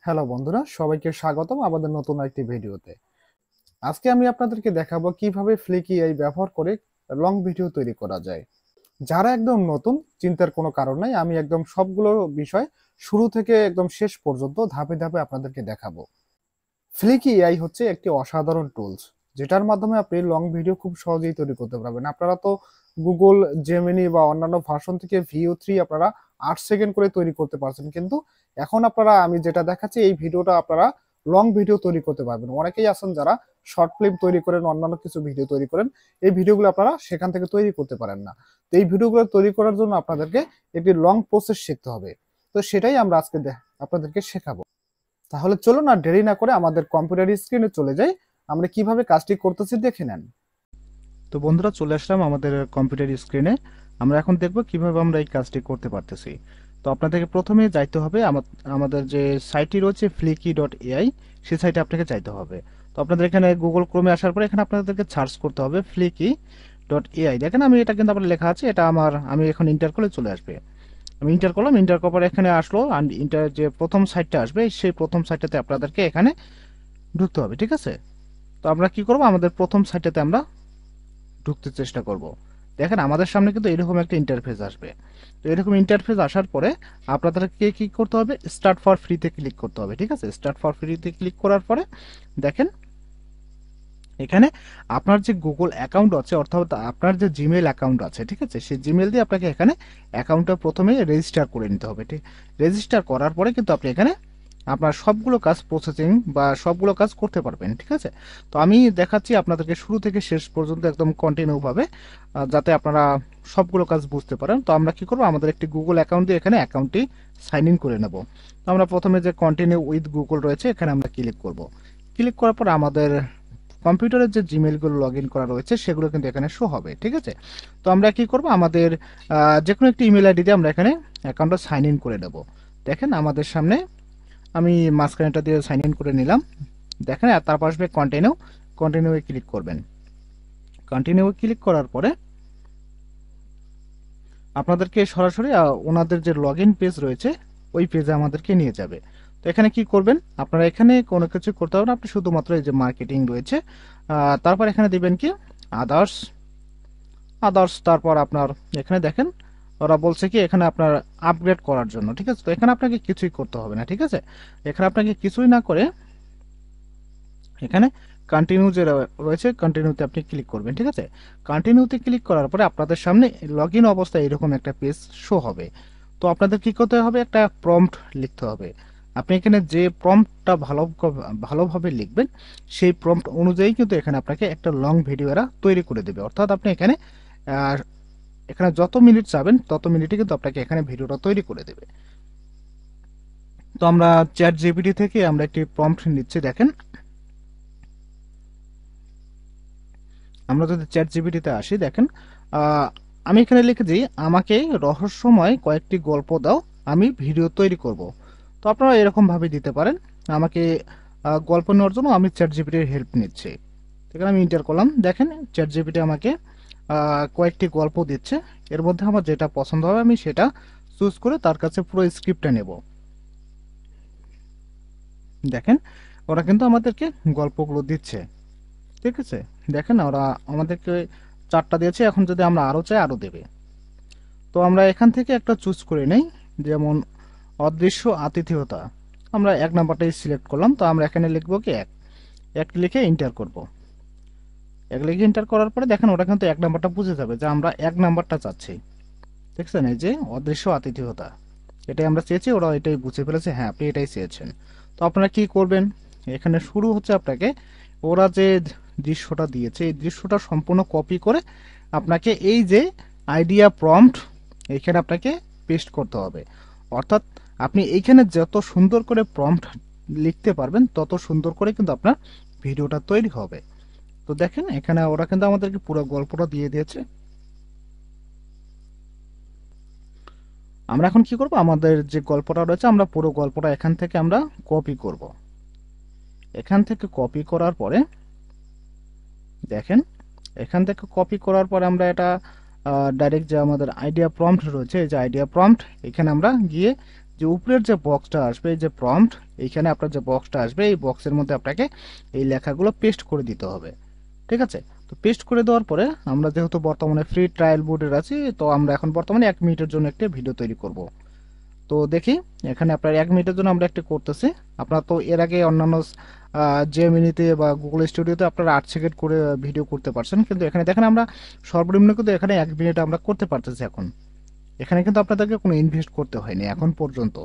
Hello বন্ধুরা, সবাইকে স্বাগতম আমাদের নতুন একটি ভিডিওতে। আজকে আমি আপনাদেরকে দেখাবো কিভাবে ফ্লিকি এআই ব্যবহার করে লং ভিডিও তৈরি করা যায়। যারা একদম নতুন, চিন্তার কোনো কারণ নাই। আমি একদম সবগুলো বিষয় শুরু থেকে একদম শেষ পর্যন্ত ধাপে ধাপে আপনাদেরকে দেখাবো। ফ্লিকি এআই হচ্ছে একটি অসাধারণ টুলস, যেটার মাধ্যমে আপনি লং ভিডিও খুব সহজেই তৈরি করতে পারবেন। আপনারা তো গুগল জেমিনি বা অন্যান্য ভার্সন থেকে ভিও 3 আপনারা 8 সেকেন্ড করে তৈরি করতে পারছেন, কিন্তু এখন আপনারা আমি যেটা দেখাচ্ছি এই ভিডিওটা আপনারা লং ভিডিও তৈরি করতে পারবেন। অনেকেই আছেন যারা শর্ট ফিল্ম তৈরি করেন, অন্যান্য কিছু ভিডিও তৈরি করেন, এই ভিডিওগুলো আপনারা সেখান থেকে তৈরি করতে পারেন না। তো এই ভিডিওগুলো তৈরি করার জন্য আপনাদেরকে একটি লং প্রসেস শিখতে হবে। তো সেটাই আমরা আজকে আপনাদেরকে শেখাবো। তাহলে চলুন আর দেরি না করে আমাদের কম্পিউটার স্ক্রিনে চলে যাই। আমরা কিভাবে কাজটি করতেছি দেখে নেন। তো বন্ধুরা, চলে আসলাম আমাদের কম্পিউটার স্ক্রিনে। আমরা এখন দেখব কিভাবে আমরা এই কাজটি করতে পারতেছি। তো আপনাদেরকে প্রথমে যাইতে হবে আমাদের যে সাইটটি রয়েছে flicky.ai, সেই সাইটে আপনাকে যাইতে হবে। তো আপনাদের এখানে গুগল ক্রোমে আসার পরে এখানে আপনাদেরকে সার্চ করতে হবে flicky.ai। দেখেন আমি এটা কিন্তু আপনার লেখা আছে, এটা আমি এখন ইন্টার করলে চলে আসবে। আমি ইন্টার করলাম, ইন্টার করার পরে এখানে আসলো, আর ইন্টার যে প্রথম সাইটটা আসবে সেই প্রথম সাইটটাতে আপনাদেরকে এখানে ঢুকতে হবে, ঠিক আছে? তো আমরা কি করব, আমাদের প্রথম সাইটটাতে আমরা ঢুকতে চেষ্টা করব। দেখেন আমাদের সামনে কিন্তু এরকম একটা ইন্টারফেস আসবে। তো এরকম ইন্টারফেস আসার পরে আপনাদেরকে কি করতে হবে, স্টার্ট ফর ফ্রিতে ক্লিক করতে হবে, ঠিক আছে? স্টার্ট ফর ফ্রিতে ক্লিক করার পরে দেখেন এখানে আপনার যে গুগল অ্যাকাউন্ট আছে, অর্থাৎ আপনার যে জিমেল অ্যাকাউন্ট আছে, ঠিক আছে, সেই জিমেল দিয়ে আপনাকে এখানে অ্যাকাউন্টটা প্রথমে রেজিস্টার করে নিতে হবে। ঠিক, রেজিস্টার করার পরে কিন্তু আপনি এখানে আপনার সবগুলো কাজ প্রসেসিং বা সবগুলো কাজ করতে পারবেন, ঠিক আছে? তো আমি দেখাচ্ছি আপনাদেরকে শুরু থেকে শেষ পর্যন্ত একদম কন্টিনিউ ভাবে, যাতে আপনারা সবগুলো কাজ বুঝতে পারেন। তো আমরা কি করব, আমাদের একটি গুগল অ্যাকাউন্ট দিয়ে এখানে অ্যাকাউন্টটি সাইন ইন করে নেব। তো আমরা প্রথমে যে কন্টিনিউ উইথ গুগল রয়েছে এখানে আমরা ক্লিক করব। ক্লিক করার পর আমাদের কম্পিউটারের যে জিমেলগুলো লগ ইন করা রয়েছে সেগুলো কিন্তু এখানে শো হবে, ঠিক আছে? তো আমরা কি করব, আমাদের যে কোনো একটি ইমেল আইডি দিয়ে আমরা এখানে অ্যাকাউন্টটা সাইন ইন করে নেব। দেখেন আমাদের সামনে আমি মাঝখানেটা দিয়ে সাইন ইন করে নিলাম। দেখেন, আর তারপর আসবে কন্টিনিউ, কন্টিনিউয়ে ক্লিক করবেন। কন্টিনিউ ক্লিক করার পরে আপনাদেরকে সরাসরি ওনাদের যে লগ ইন পেজ রয়েছে ওই পেজে আমাদেরকে নিয়ে যাবে। তো এখানে কি করবেন, আপনারা এখানে কোনো কিছু করতে হবে না, আপনি শুধুমাত্র এই যে মার্কেটিং রয়েছে, তারপর এখানে দিবেন কি আদার্স, আদার্স, তারপর আপনার এখানে দেখেন ওরা বলছে কি এখানে আপনার আপগ্রেড করার জন্য, ঠিক আছে? তো এখানে আপনাকে কিছুই করতে হবে না, ঠিক আছে? এখানে আপনাকে কিছুই না করে এখানে কন্টিনিউ যে রয়েছে কন্টিনিউতে আপনি ক্লিক করবেন, ঠিক আছে? কন্টিনিউতে ক্লিক করার পরে আপনাদের সামনে লগ ইন অবস্থায় এরকম একটা পেজ শো হবে। তো আপনাদের কি করতে হবে, একটা প্রম্পট লিখতে হবে। আপনি এখানে যে প্রম্পটটা ভালোভাবে লিখবেন সেই প্রম্পট অনুযায়ী কিন্তু এখানে আপনাকে একটা লং ভিডিও এরা তৈরি করে দেবে। অর্থাৎ আপনি এখানে আহ, এখানে যত মিনিট চাবেন তত মিনিটে কিন্তু আপনাকে এখানে ভিডিওটা তৈরি করে দেবে। তো আমরা চ্যাট জিপিটি থেকে আমরা একটি প্রম্পট নিচ্ছি। দেখেন আমরা যদি চ্যাট জিপিটিতে আসি, দেখেন আহ, আমি এখানে লিখেছি আমাকে রহস্যময় কয়েকটি গল্প দাও, আমি ভিডিও তৈরি করব। তো আপনারা এরকম ভাবে দিতে পারেন, আমাকে গল্প নেওয়ার জন্য আমি চ্যাট জিপিটির হেল্প নিচ্ছি। এখানে আমি ইন্টার করলাম। দেখেন চ্যাট জিপিটি আমাকে কয়েকটি গল্প দিচ্ছে, এর মধ্যে আমার যেটা পছন্দ হবে আমি সেটা চুজ করে তার কাছে পুরো স্ক্রিপ্টটা নেব। দেখেন ওরা কিন্তু আমাদেরকে গল্পগুলো দিচ্ছে, ঠিক আছে? দেখেন ওরা আমাদেরকে 4টা দিয়েছে, এখন যদি আমরা আরো চাই আরো দেবে। তো আমরা এখান থেকে একটা চুজ করে নেই, যেমন অদৃশ্য আতিথেয়তা। আমরা 1 নাম্বারটাই সিলেক্ট করলাম। তো আমরা এখানে লিখবো কি এক, এক লিখে এন্টার করব। এক লিখে এন্টার করার পরে দেখেন ওরা কিন্তু 1 নাম্বারটা বুঝে যাবে যে আমরা 1 নাম্বারটা চাচ্ছি। দেখছেন এই যে অদৃশ্য আতিথেয়তা, এটাই আমরা চেয়েছি, ওরা এটাই বুঝে ফেলেছে, হ্যাঁ আপনি এটাই চেয়েছেন। তো আপনারা কি করবেন, এখানে শুরু হচ্ছে আপনাকে ওরা যে দৃশ্যটা দিয়েছে এই দৃশ্যটা সম্পূর্ণ কপি করে আপনাকে এই যে আইডিয়া প্রম্পট এখানে আপনাকে পেস্ট করতে হবে। অর্থাৎ আপনি এইখানে যত সুন্দর করে প্রম্পট লিখতে পারবেন তত সুন্দর করে কিন্তু আপনার ভিডিওটা তৈরি হবে। তো দেখেন এখানে ওরা কিন্তু আমাদেরকে পুরো গল্পটা দিয়ে দিয়েছে। আমরা এখন কি করব, আমাদের যে গল্পটা রয়েছে আমরা পুরো গল্পটা এখান থেকে আমরা কপি করব। এখান থেকে কপি করার পরে দেখেন এখান থেকে কপি করার পরে আমরা এটা ডাইরেক্ট যে আমাদের আইডিয়া প্রম্পট রয়েছে, এই যে আইডিয়া প্রম্পট, এখানে আমরা গিয়ে যে উপরের যে বক্সটা আসবে, এই যে প্রম্পট, এইখানে আপনার যে বক্সটা আসবে, এই বক্সের মধ্যে আপনাকে এই লেখাগুলো পেস্ট করে দিতে হবে। ঠিক আছে, তো পেস্ট করে দেওয়ার পরে আমরা যেহেতু বর্তমানে ফ্রি ট্রায়াল মোডে আছি, তো আমরা এখন বর্তমানে 1 মিনিটের জন্য একটা ভিডিও তৈরি করব। তো দেখি এখানে আপনার 1 মিনিটের জন্য আমরা একটা করতেছি। আপনারা তো এর আগে অন্যান্য জেমিনিতে বা গুগল স্টুডিওতে আপনারা 8 সেকেন্ড করে ভিডিও করতে পারছেন, কিন্তু এখানে দেখেন আমরা সর্বনিম্ন কিন্তু এখানে 1 মিনিট আমরা করতে পারতেছি এখন। এখানে কিন্তু আপনাদেরকে কোনো ইনভেস্ট করতে হয়নি এখন পর্যন্ত।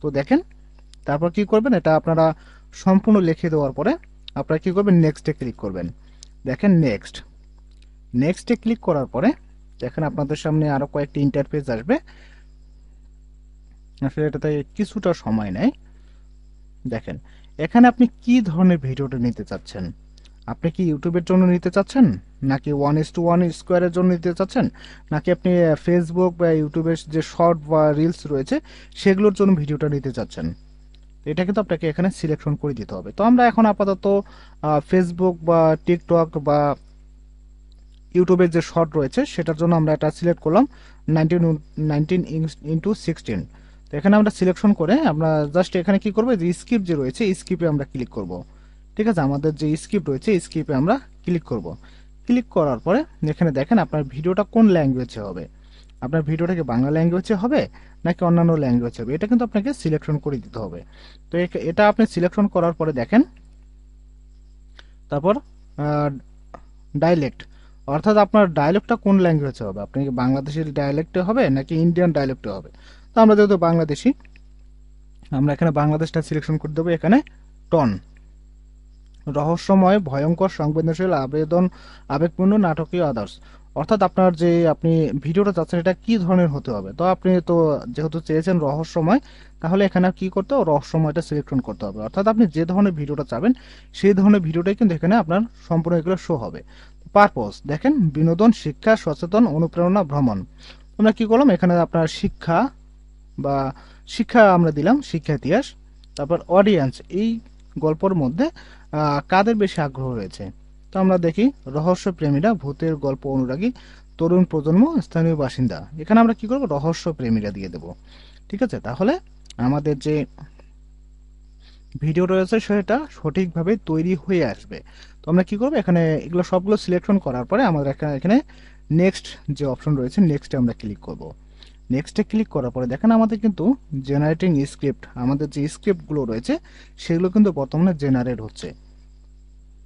তো দেখেন, তারপর কি করবেন, এটা আপনারা সম্পূর্ণ লিখে দেওয়ার পরে আপনারা কি করবেন, নেক্সটে ক্লিক করবেন। দেখেন নেক্সটে ক্লিক করার পরে দেখেন আপনাদের সামনে আরো কয়েকটি ইন্টারফেস আসবে। আসলে এটাতে কিছুটা সময় নেয়। দেখেন এখানে আপনি কি ধরনের ভিডিওটা নিতে চাচ্ছেন। আপনি কি ইউটিউবের জন্য নিতে চাচ্ছেন, নাকি 1:1 স্কোয়ারের জন্য নিতে চাচ্ছেন, নাকি আপনি ফেসবুক বা ইউটিউবের যে শর্ট বা রিলস রয়েছে সেগুলোর জন্য ভিডিওটা নিতে চাচ্ছেন। এটা কিন্তু আপনাকে এখানে সিলেকশন করে দিতে হবে। তো আমরা এখন আপাতত ফেসবুক বা টিকটক বা ইউটিউবের যে শর্ট রয়েছে সেটার জন্য আমরা এটা সিলেক্ট করলাম 19:16। তো এখানে আমরা সিলেকশন করে আমরা জাস্ট এখানে কি করবো, যে স্কিপ যে রয়েছে স্কিপে আমরা ক্লিক করব। ঠিক আছে, আমাদের যে স্কিপ রয়েছে স্কিপে আমরা ক্লিক করব। ক্লিক করার পরে এখানে দেখেন আপনার ভিডিওটা কোন ল্যাঙ্গুয়েজে হবে। আপনার ভিডিওটা কি বাংলা ল্যাঙ্গুয়েজে হবে নাকি অন্যান্য ল্যাঙ্গুয়েজে হবে, এটা কিন্তু আপনাকে সিলেকশন করে দিতে হবে। তো এটা আপনি সিলেকশন করার পরে দেখেন, তারপর ডাইলেক্ট, অর্থাৎ আপনার ডায়ালেক্টটা কোন ল্যাঙ্গুয়েজে হবে। আপনি কি বাংলাদেশি ডায়ালেক্টে হবে নাকি ইন্ডিয়ান ডায়ালেক্টে হবে। তো আমরা যেহেতু বাংলাদেশি, আমরা এখানে বাংলাদেশটা সিলেকশন করে দেবো। এখানে টন, রহস্যময়, ভয়ঙ্কর, সংবেদনশীল, আবেগপূর্ণ, নাটকীয়, আদার্স, অর্থাৎ আপনার যে আপনি ভিডিওটা চাচ্ছেন এটা কি ধরনের হতে হবে। তো আপনি তো যেহেতু চেয়েছেন রহস্যময়, তাহলে এখানে কি করতে হবে, রহস্যময়টা সিলেকশন করতে হবে। অর্থাৎ আপনি যে ধরনের ভিডিওটা চাবেন সেই ধরনের ভিডিওটাই কিন্তু এখানে আপনার সম্পূর্ণ এগুলো শো হবে। পারপোজ দেখেন, বিনোদন, শিক্ষা, সচেতন, অনুপ্রেরণা, ভ্রমণ। আমরা কি করলাম, এখানে আপনার শিক্ষা বা শিক্ষা আমরা দিলাম, শিক্ষা ইতিহাস। তারপর অডিয়েন্স, এই গল্পের মধ্যে কাদের বেশি আগ্রহ রয়েছে। তো আমরা দেখি রহস্য প্রেমীরা, ভূতের গল্প অনুরাগী, তরুণ প্রজন্ম, স্থানীয় বাসিন্দা। এখানে আমরা কি করব, রহস্য প্রেমীরা দিয়ে দেব। ঠিক আছে, তাহলে আমাদের যে ভিডিও রয়েছে সেটা সঠিকভাবে তৈরি হয়ে আসবে। তো আমরা কি করব, এখানে এগুলো সবগুলো সিলেকশন করার পরে আমাদের এখানে নেক্সট যে অপশন রয়েছে নেক্সটে আমরা ক্লিক করব। নেক্সটে ক্লিক করার পরে দেখেন আমাদের কিন্তু জেনারেটিং স্ক্রিপ্ট, আমাদের যে স্ক্রিপ্টগুলো রয়েছে সেগুলো কিন্তু বর্তমানে জেনারেট হচ্ছে।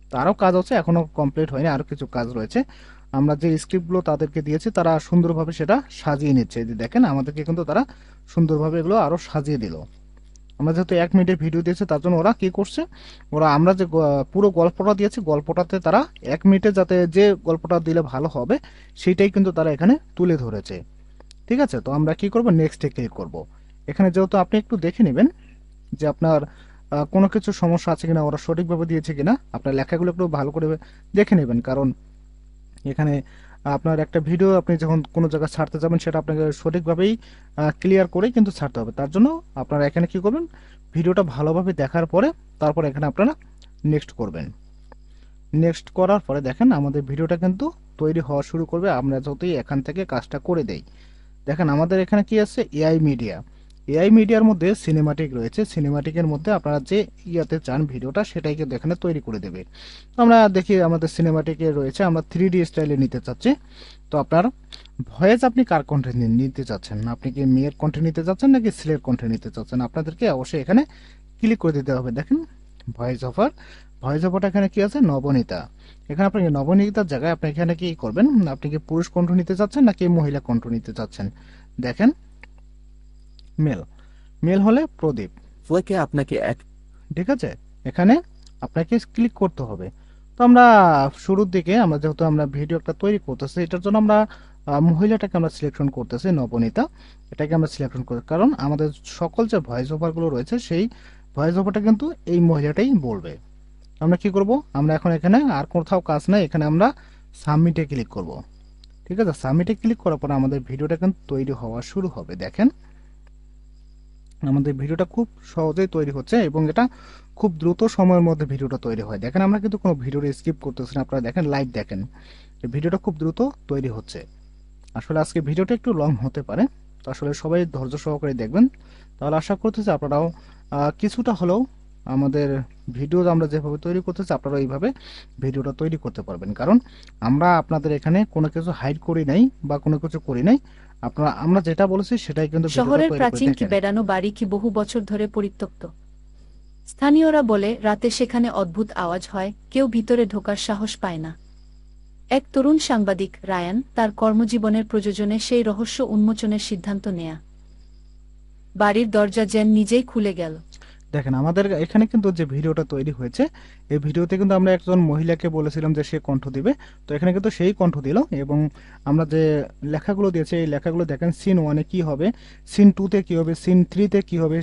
তো আরও কাজ হচ্ছে, এখনো কমপ্লিট হয়নি, আরও কিছু কাজ রয়েছে। আমরা যে স্ক্রিপ্টগুলো তাদেরকে দিয়েছি তারা সুন্দরভাবে সেটা সাজিয়ে নিচ্ছে। যে দেখেন আমাদেরকে কিন্তু তারা সুন্দরভাবে এগুলো আরও সাজিয়ে দিল। আমরা যেহেতু 1 মিনিটের ভিডিও দিয়েছি তার জন্য ওরা কি করছে, ওরা আমরা যে পুরো গল্পটা দিয়েছি গল্পটাতে তারা 1 মিনিটে যাতে যে গল্পটা দিলে ভালো হবে সেইটাই কিন্তু তারা এখানে তুলে ধরেছে। ঠিক আছে, তো আমরা কি করব, নেক্সটে ক্লিক করব। এখানে যেহেতু আপনি একটু দেখে নেবেন যে আপনার কোনো কিছু সমস্যা আছে কিনা, ওরা সঠিকভাবে দিয়েছে কিনা, আপনার লেখাগুলো একটু ভালো করে দেখে নেবেন। কারণ এখানে আপনার একটা ভিডিও আপনি যখন কোনো জায়গায় ছাড়তে যাবেন সেটা আপনাকে সঠিকভাবেই ক্লিয়ার করে কিন্তু ছাড়তে হবে। তার জন্য আপনারা এখানে কি করবেন, ভিডিওটা ভালোভাবে দেখার পরে তারপর এখানে আপনারা নেক্সট করবেন। নেক্সট করার পরে দেখেন আমাদের ভিডিওটা কিন্তু তৈরি হওয়া শুরু করবে, আমরা যতই এখান থেকে কাজটা করে দেই। দেখেন আমাদের এখানে কি আছে, এআই মিডিয়া। এআই মিডিয়ার মধ্যে সিনেমাটিক রয়েছে, সিনেমাটিকের মধ্যে আপনারা যে ইয়াতে চান ভিডিওটা সেটাই কিন্তু এখানে তৈরি করে দেবে। তো আমরা দেখি আমাদের সিনেমাটিকে রয়েছে, আমরা 3D স্টাইলে নিতে চাচ্ছি। তো আপনার ভয়েস আপনি কার কন্টেন্ট নিতে চাচ্ছেন, আপনি কি মেয়ের কন্টেন্ট নিতে চাচ্ছেন নাকি ছেলের কন্টেন্ট নিতে চাচ্ছেন, আপনাদেরকে অবশ্যই এখানে ক্লিক করে দিতে হবে। দেখেন ভয়েস ওভার, ভয়েস ওভারটা এখানে কি আছে, নবনীতা। এখানে আপনি নবনীতার জায়গায় আপনি এখানে কি করবেন, আপনি কি পুরুষ কণ্ঠ নিতে চাচ্ছেন নাকি মহিলা কণ্ঠ নিতে চাচ্ছেন। দেখেন মেল, মেল হলে প্রদীপ। ফ্লেকে আপনাকে এক ঠিক আছে, এখানে আপনাকে ক্লিক করতে হবে। তো আমরা শুরুর দিকে আমরা যেহেতু আমরা ভিডিও একটা তৈরি করতেছি এটার জন্য আমরা মহিলাটাকে আমরা সিলেকশন করতেছি, নবনীতা, এটাকে আমরা সিলেকশন করি। কারণ আমাদের সকল যে ভয়েস ওভারগুলো রয়েছে সেই ভয়েস ওভারটা কিন্তু এই মহিলাটাই বলবে। আমরা কি করব, আমরা এখন এখানে আর কোথাও কাজ নাই, এখানে আমরা সাবমিটে ক্লিক করব। ঠিক আছে, সাবমিটে ক্লিক করার পর আমাদের ভিডিওটা কিন্তু তৈরি হওয়া শুরু হবে। দেখেন আমাদের ভিডিওটা খুব সহজেই তৈরি হচ্ছে এবং এটা খুব দ্রুত সময়ের মধ্যে ভিডিওটা তৈরি হয়। দেখেন আমরা কিন্তু কোনো ভিডিও স্কিপ করতেছি না, আপনারা দেখেন লাইভ দেখেন ভিডিওটা খুব দ্রুত তৈরি হচ্ছে। আসলে আজকে ভিডিওটা একটু লং হতে পারে, তো আসলে সবাই ধৈর্য সহকারে দেখবেন, তাহলে আশা করতেছি আপনারাও কিছুটা হলেও আমাদের ভিডিও আমরা যেভাবে তৈরি করতেছি আপনারা এইভাবে ভিডিওটা তৈরি করতে পারবেন। কারণ আমরা আপনাদের এখানে কোনো কিছু হাইড করি নাই বা কোনো কিছু করি নাই, আমরা যেটা বলেছি সেটাই কিন্তু ভিডিওটা শহরের তৈরি করে প্রাচীন কি দেখেন। বেড়ানো বাড়ি কি বহু বছর ধরে পরিত্যক্ত। স্থানীয়রা বলে রাতে সেখানে অদ্ভুত আওয়াজ হয়, কেউ ভিতরে ঢোকার সাহস পায় না। এক তরুণ সাংবাদিক রায়ান তার কর্মজীবনের প্রয়োজনে সেই রহস্য উন্মোচনের সিদ্ধান্ত নেয়া। বাড়ির দরজা যেন নিজেই খুলে গেল। দেখেন আমাদের এখানে কিন্তু যে ভিডিওটা তৈরি হয়েছে, এই ভিডিওতে কিন্তু আমরা একজন মহিলাকে বলেছিলাম যে সে কণ্ঠ দিবে, তো এখানে কিন্তু সেই কণ্ঠ দিল। এবং আমরা যে লেখাগুলো দিয়েছি এই লেখাগুলো দেখেন সিন 1-এ কি হবে, সিন 2-তে কি হবে, সিন 3-তে কি হবে,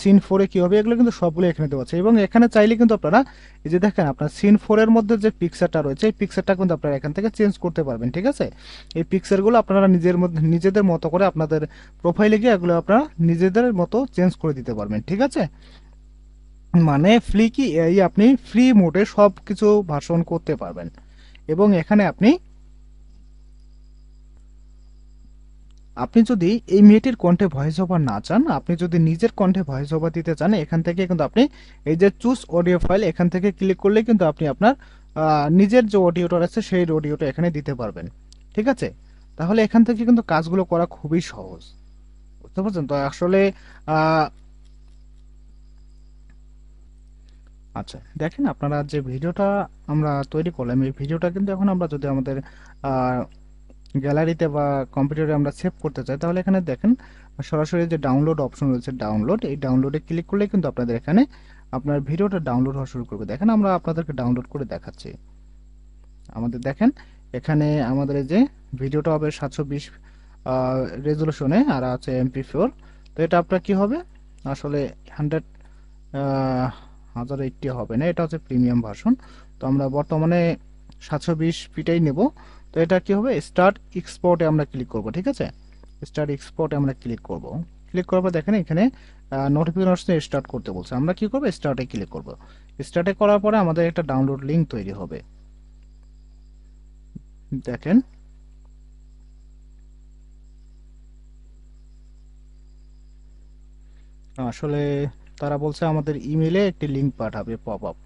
সিন 4-এ কি হবে, এগুলো কিন্তু সবগুলো এখানে দেওয়া আছে। এবং এখানে চাইলে কিন্তু আপনারা এই যে দেখেন আপনার সিন 4-এর মধ্যে যে পিকচারটা রয়েছে এই পিকচারটা কিন্তু আপনারা এখান থেকে চেঞ্জ করতে পারবেন। ঠিক আছে, এই পিকচারগুলো আপনারা নিজেদের মতো করে আপনাদের প্রোফাইলে গিয়ে এগুলো আপনারা নিজেদের মতো চেঞ্জ করে দিতে পারবেন। ঠিক আছে, মানে ফ্লিকি এই আপনি ফ্রি মোডে সব কিছু ভাষণ করতে পারবেন। এবং এখানে আপনি আপনি যদি এই মেয়েটির কণ্ঠে ভয়েস ওভার না চান, আপনি যদি নিজের কণ্ঠে ভয়েস ওভার দিতে চান, এখান থেকে কিন্তু আপনি এই যে চুজ অডিও ফাইল এখান থেকে ক্লিক করলে কিন্তু আপনি আপনার নিজের যে অডিওটা আছে সেই অডিওটা এখানে দিতে পারবেন। ঠিক আছে, তাহলে এখান থেকে কিন্তু কাজগুলো করা খুবই সহজ, বুঝতে পারছেন? তো আসলে আচ্ছা দেখেন আপনারা যে ভিডিওটা আমরা তৈরি করলাম এই ভিডিওটা কিন্তু এখন আমরা যদি আমাদের গ্যালারিতে বা কম্পিউটারে আমরা সেভ করতে চাই, তাহলে এখানে দেখেন সরাসরি যে ডাউনলোড অপশন রয়েছে ডাউনলোড, এই ডাউনলোডে ক্লিক করলে কিন্তু আপনাদের এখানে আপনার ভিডিওটা ডাউনলোড হওয়া শুরু করবে। দেখেন আমরা আপনাদেরকে ডাউনলোড করে দেখাচ্ছি। আমাদের দেখেন এখানে আমাদের এই যে ভিডিওটা হবে 720 রেজলিউশনে আর আছে MP4। তো এটা আপনার কি হবে আসলে 1080 হবে না, এটা হচ্ছে প্রিমিয়াম ভার্সন। তো আমরা বর্তমানে 720pটাই নেব। তো এটা কি হবে, স্টার্ট এক্সপোর্টে আমরা ক্লিক করব। ঠিক আছে, স্টার্ট এক্সপোর্টে আমরা ক্লিক করব। ক্লিক করার পর দেখেন এখানে নোটিফিকেশন স্টার্ট করতে বলছে, আমরা কি করব স্টার্টে ক্লিক করব। স্টার্টে করার পরে আমাদের একটা ডাউনলোড লিংক তৈরি হবে। দেখেন আসলে তারা বলছে আমাদের ইমেইলে একটি লিংক পাঠাবে পপ আপ।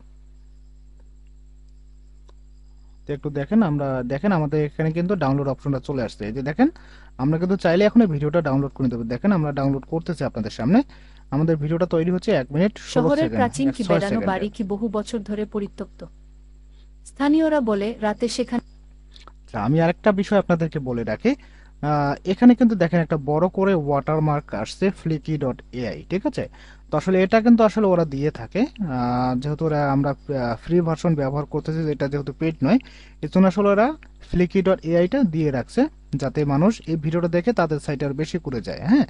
একটু দেখেন আমরা দেখেন আমাদের এখানে কিন্তু ডাউনলোড অপশনটা চলে আসছে। এই যে দেখেন আমরা কিন্তু চাইলে এখন এই ভিডিওটা ডাউনলোড করে দেবো। দেখেন আমরা ডাউনলোড করতেছি আপনাদের সামনে। আমাদের ভিডিওটা তৈরি হচ্ছে 1 মিনিট 16 শহরের সেকেন্ড প্রাচীন কি 6 বেড়ানো সেকেন্ডে। বাড়ি কি বহু বছর ধরে পরিত্যক্ত। স্থানীয়রা বলে রাতে সেখানে আচ্ছা, আমি আরেকটা বিষয় আপনাদেরকে বলে রাখি, এখানে কিন্তু দেখেন একটা বড় করে ওয়াটারমার্ক আসছে flicky.ai। ঠিক আছে, তো আসলে এটা কিন্তু আসলে ওরা দিয়ে থাকে, যেহেতু ওরা আমরা ফ্রি ভার্সন ব্যবহার করতেছি, এটা যেহেতু পেড নয়, এর জন্য আসলে ওরা flicky.ai-টা দিয়ে রাখছে যাতে মানুষ এই ভিডিওটা দেখে তাদের সাইটে আর বেশি করে যায়। হ্যাঁ,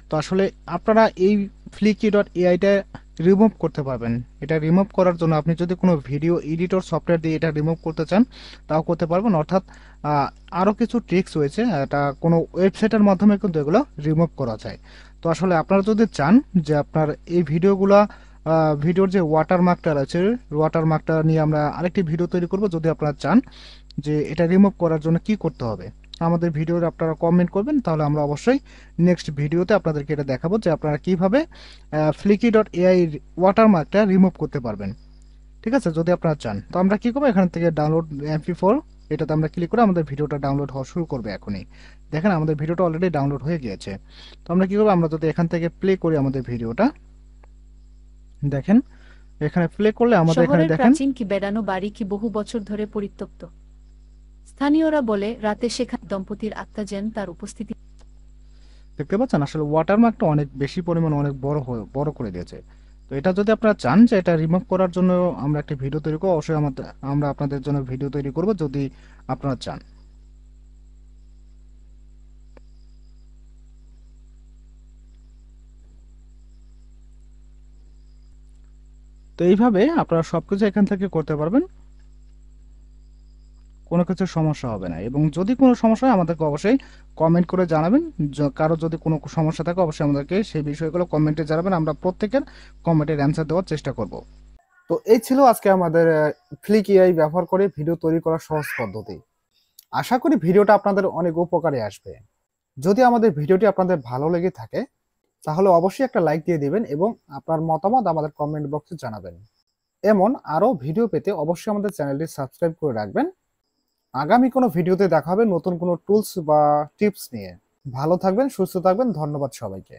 তো আসলে আপনারা এই flicky.ai-টা রিমুভ করতে পারবেন। এটা রিমুভ করার জন্য আপনি যদি কোনো ভিডিও এডিটর সফটওয়্যার দিয়ে এটা রিমুভ করতে চান তাও করতে পারবেন। অর্থাৎ আরও কিছু ট্রিক্স রয়েছে, এটা কোনো ওয়েবসাইটের মাধ্যমে কিন্তু এগুলো রিমুভ করা যায়। তো আসলে আপনারা যদি চান যে আপনার এই ভিডিওগুলো ভিডিওর যে ওয়াটারমার্কটা আছে ওয়াটারমার্কটা নিয়ে আমরা আরেকটি ভিডিও তৈরি করব, যদি আপনারা চান যে এটা রিমুভ করার জন্য কি করতে হবে আমাদের ভিডিওর আপনারা কমেন্ট করবেন, তাহলে আমরা অবশ্যই নেক্সট ভিডিওতে আপনাদেরকে এটা দেখাবো যে আপনারা কিভাবে flicky.ai ওয়াটারমার্কটা রিমুভ করতে পারবেন। ঠিক আছে, যদি আপনারা চান তো আমরা কি করবো এখান থেকে ডাউনলোড MP4 এটাতে আমরা ক্লিক করে আমাদের ভিডিওটা ডাউনলোড হওয়া শুরু করবে এখনই। দেখেন আমাদের ভিডিওটা অলরেডি ডাউনলোড হয়ে গিয়েছে। তো আমরা কি করবো, আমরা যদি এখান থেকে প্লে করি আমাদের ভিডিওটা, দেখেন এখানে প্লে করলে আমাদের এখানে শহরের দেখেন প্রাচীন কি বেড়ানো বাড়ি কি বহু বছর ধরে পরিত্যক্ত। স্থানীয়রা বলে রাতে সেখানে দম্পতির আত্মা যেন তার উপস্থিতি। দেখতে পাচ্ছেন আসলে ওয়াটারমার্কটা অনেক বেশি পরিমাণ অনেক বড় করে দিয়েছে। তো এটা যদি আপনারা চান যে এটা রিমুভ করার জন্য আমরা একটা ভিডিও তৈরি করবো, অবশ্যই আমরা আপনাদের জন্য ভিডিও তৈরি করব যদি আপনারা চান। তো এইভাবে আপনারা সবকিছু এখান থেকে করতে পারবেন, কোনো কিছু সমস্যা হবে না। এবং যদি কোনো সমস্যা হয় আমাদেরকে অবশ্যই কমেন্ট করে জানাবেন। কারো যদি কোনো সমস্যা থাকে অবশ্যই আমাদেরকে সেই বিষয়গুলো কমেন্টে জানাবেন, আমরা প্রত্যেকের কমেন্টের অ্যান্সার দেওয়ার চেষ্টা করব। তো এই ছিল আজকে আমাদের ফ্লিক এআই ব্যবহার করে ভিডিও তৈরি করার সহজ পদ্ধতি। আশা করি ভিডিওটা আপনাদের অনেক উপকারে আসবে। যদি আমাদের ভিডিওটি আপনাদের ভালো লেগে থাকে তাহলে অবশ্যই একটা লাইক দিয়ে দিবেন এবং আপনার মতামত আমাদের কমেন্ট বক্সে জানাবেন। এমন আরো ভিডিও পেতে অবশ্যই আমাদের চ্যানেলটি সাবস্ক্রাইব করে রাখবেন। আগামী কোনো ভিডিওতে দেখা হবে নতুন কোনো টুলস বা টিপস নিয়ে। ভালো থাকবেন, সুস্থ থাকবেন। ধন্যবাদ সবাইকে।